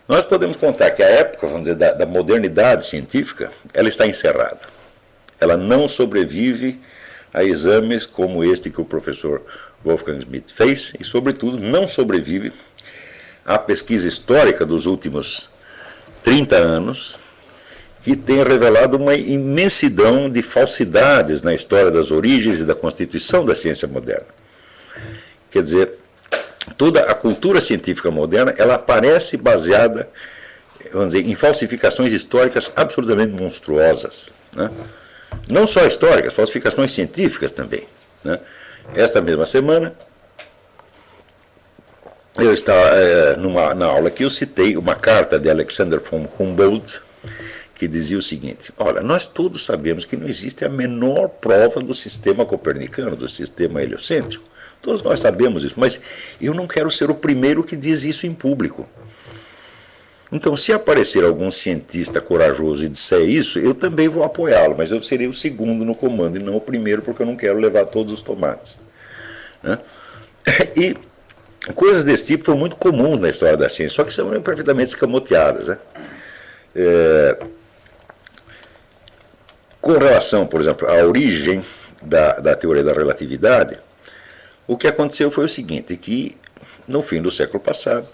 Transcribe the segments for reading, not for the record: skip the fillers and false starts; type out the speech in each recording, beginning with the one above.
Nós podemos contar que a época, vamos dizer, da modernidade científica, ela está encerrada. Ela não sobrevive a exames como este que o professor Wolfgang Schmidt fez e, sobretudo, não sobrevive à pesquisa histórica dos últimos 30 anos, que tem revelado uma imensidão de falsidades na história das origens e da constituição da ciência moderna. Quer dizer, toda a cultura científica moderna, ela aparece baseada, vamos dizer, em falsificações históricas absolutamente monstruosas, né? Não só históricas, falsificações científicas também, né? Esta mesma semana, eu estava na aula que eu citei uma carta de Alexander von Humboldt, que dizia o seguinte: olha, nós todos sabemos que não existe a menor prova do sistema copernicano, do sistema heliocêntrico. Todos nós sabemos isso, mas eu não quero ser o primeiro que diz isso em público. Então, se aparecer algum cientista corajoso e disser isso, eu também vou apoiá-lo, mas eu serei o segundo no comando e não o primeiro, porque eu não quero levar todos os tomates, né? E coisas desse tipo foram muito comuns na história da ciência, só que são perfeitamente escamoteadas, né? Com relação, por exemplo, à origem da teoria da relatividade, o que aconteceu foi o seguinte, que no fim do século passado,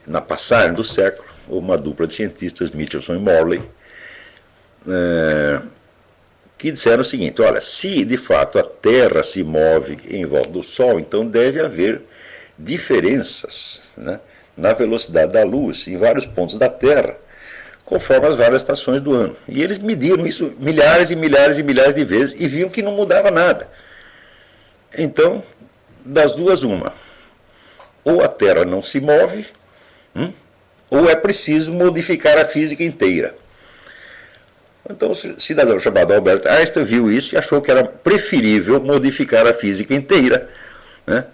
na passagem do século, houve uma dupla de cientistas, Michelson e Morley, que disseram o seguinte: olha, se de fato a Terra se move em volta do Sol, então deve haver diferenças, né, na velocidade da luz em vários pontos da Terra, conforme as várias estações do ano. E eles mediram isso milhares e milhares e milhares de vezes e viam que não mudava nada. Então, das duas, uma: ou a Terra não se move, ou é preciso modificar a física inteira. Então, o cidadão chamado Albert Einstein viu isso e achou que era preferível modificar a física inteira, né,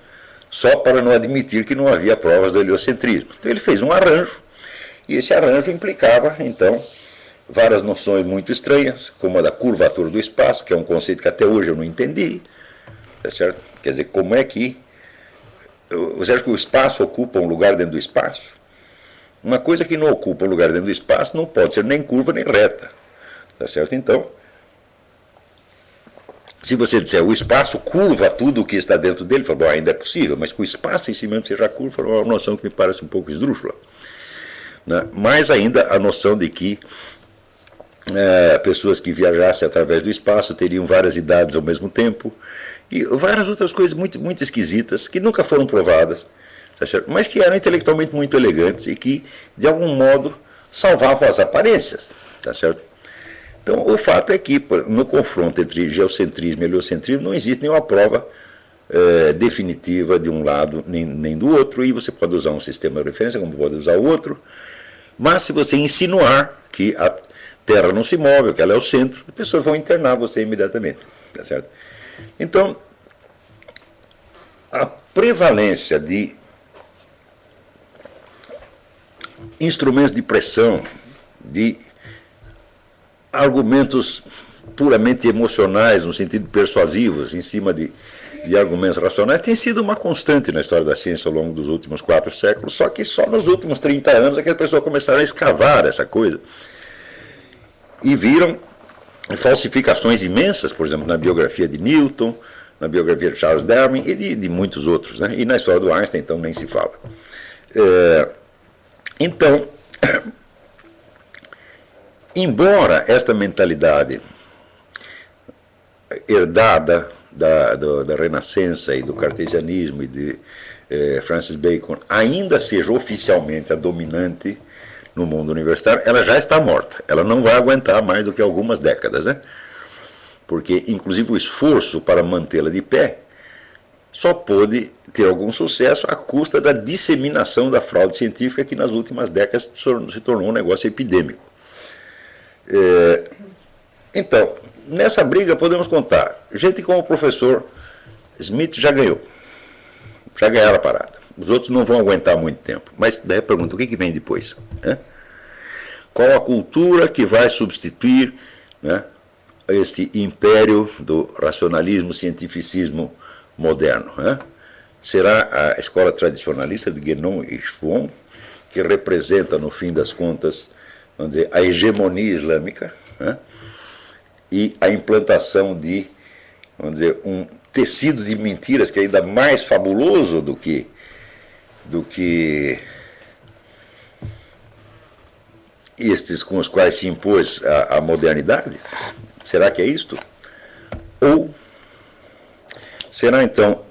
só para não admitir que não havia provas do heliocentrismo. Então, ele fez um arranjo, e esse arranjo implicava, então, várias noções muito estranhas, como a da curvatura do espaço, que é um conceito que até hoje eu não entendi, tá certo? Quer dizer, como é que você acha que o espaço ocupa um lugar dentro do espaço? Uma coisa que não ocupa um lugar dentro do espaço não pode ser nem curva nem reta, tá certo? Então, se você disser o espaço curva tudo o que está dentro dele, fala, bom, ainda é possível, mas que o espaço em si mesmo seja curva é uma noção que me parece um pouco esdrúxula, né? Mais ainda a noção de que pessoas que viajassem através do espaço teriam várias idades ao mesmo tempo, e várias outras coisas muito, muito esquisitas, que nunca foram provadas, tá certo? Mas que eram intelectualmente muito elegantes e que, de algum modo, salvavam as aparências, tá certo? Então, o fato é que, no confronto entre geocentrismo e heliocentrismo, não existe nenhuma prova definitiva de um lado nem do outro, e você pode usar um sistema de referência, como pode usar o outro, mas se você insinuar que a Terra não se move, que ela é o centro, as pessoas vão internar você imediatamente, tá certo? Então, a prevalência de instrumentos de pressão, de argumentos puramente emocionais, no sentido persuasivos, em cima de argumentos racionais, tem sido uma constante na história da ciência ao longo dos últimos 4 séculos, só que só nos últimos 30 anos é que as pessoas começaram a escavar essa coisa e viram falsificações imensas, por exemplo, na biografia de Newton, na biografia de Charles Darwin e de muitos outros, né? E na história do Einstein, então, nem se fala. Então, embora esta mentalidade herdada da Renascença e do cartesianismo e de Francis Bacon ainda seja oficialmente a dominante no mundo universitário, ela já está morta. Ela não vai aguentar mais do que algumas décadas, né? Porque, inclusive, o esforço para mantê-la de pé só pôde ter algum sucesso à custa da disseminação da fraude científica, que nas últimas décadas se tornou um negócio epidêmico. Então, nessa briga podemos contar, gente como o professor Schmidt já ganhou, já ganharam a parada. Os outros não vão aguentar muito tempo. Mas daí a pergunta, o que vem depois? Né? Qual a cultura que vai substituir, né, esse império do racionalismo, cientificismo moderno? Né? Será a escola tradicionalista de Guénon e Schwann, que representa, no fim das contas, vamos dizer, a hegemonia islâmica, né? E a implantação de, vamos dizer, um tecido de mentiras que é ainda mais fabuloso do que estes com os quais se impôs a modernidade? Será que é isto? Ou será então,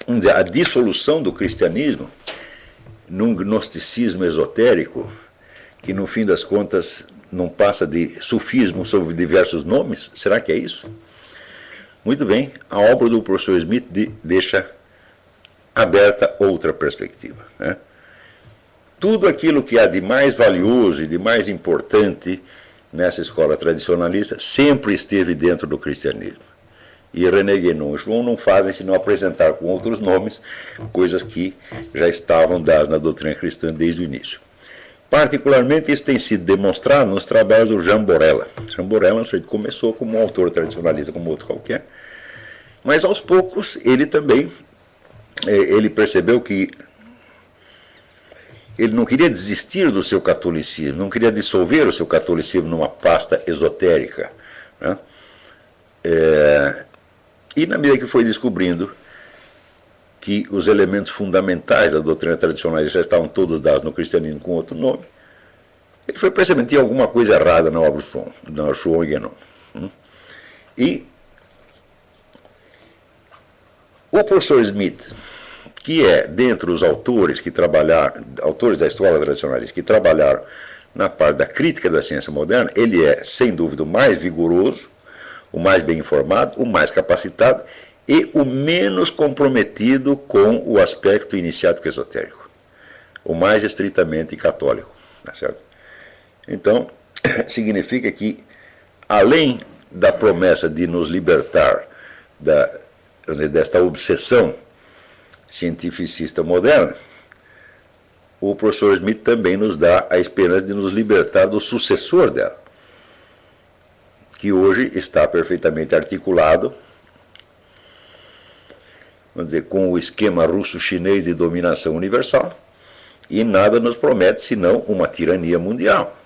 vamos dizer, a dissolução do cristianismo num gnosticismo esotérico que no fim das contas não passa de sufismo sob diversos nomes? Será que é isso? Muito bem, a obra do professor Smith deixa aberta outra perspectiva, né? Tudo aquilo que há de mais valioso e de mais importante nessa escola tradicionalista sempre esteve dentro do cristianismo. E René Guénon e João não fazem senão apresentar com outros nomes coisas que já estavam dadas na doutrina cristã desde o início. Particularmente isso tem sido demonstrado nos trabalhos do Jean Borella. Jean Borella começou como um autor tradicionalista, como outro qualquer, mas aos poucos ele também ele percebeu que ele não queria desistir do seu catolicismo, não queria dissolver o seu catolicismo numa pasta esotérica, né? E na medida que foi descobrindo que os elementos fundamentais da doutrina tradicional já estavam todos dados no cristianismo com outro nome, ele foi percebendo que tinha alguma coisa errada na obra do João e Guénon. E o professor Smith, que é, dentre os autores que trabalharam, autores da escola tradicionalista, que trabalharam na parte da crítica da ciência moderna, ele é, sem dúvida, o mais vigoroso, o mais bem informado, o mais capacitado e o menos comprometido com o aspecto iniciático esotérico, o mais estritamente católico, tá certo? Então, significa que, além da promessa de nos libertar desta obsessão cientificista moderna, o professor Smith também nos dá a esperança de nos libertar do sucessor dela, que hoje está perfeitamente articulado, vamos dizer, com o esquema russo-chinês de dominação universal, e nada nos promete senão uma tirania mundial,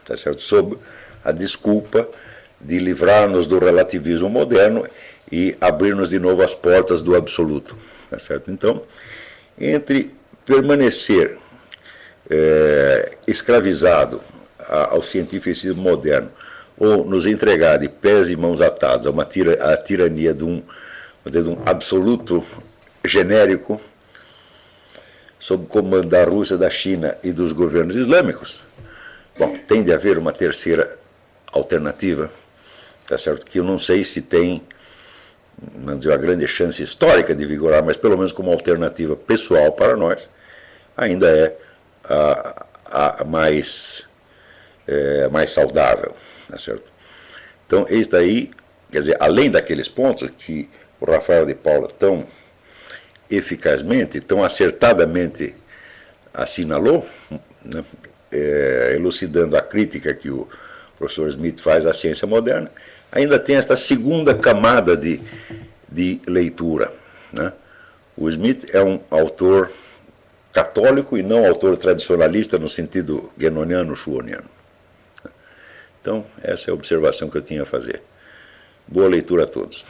tá certo? Sob a desculpa de livrar-nos do relativismo moderno e abrir-nos de novo as portas do absoluto, tá certo? Então, entre permanecer escravizado ao cientificismo moderno ou nos entregar de pés e mãos atados à tirania de um absoluto genérico sob o comando da Rússia, da China e dos governos islâmicos, bom, tem de haver uma terceira alternativa, tá certo? Que eu não sei se tem, não dizer, uma grande chance histórica de vigorar, mas pelo menos como alternativa pessoal para nós, ainda é a mais saudável, tá certo? Então, este aí, quer dizer, além daqueles pontos que o Rafael de Paula tão eficazmente, tão acertadamente assinalou, né, elucidando a crítica que o professor Smith faz à ciência moderna, ainda tem esta segunda camada de leitura, né? O Smith é um autor católico e não autor tradicionalista no sentido guénoniano, schwoniano. Então, essa é a observação que eu tinha a fazer. Boa leitura a todos.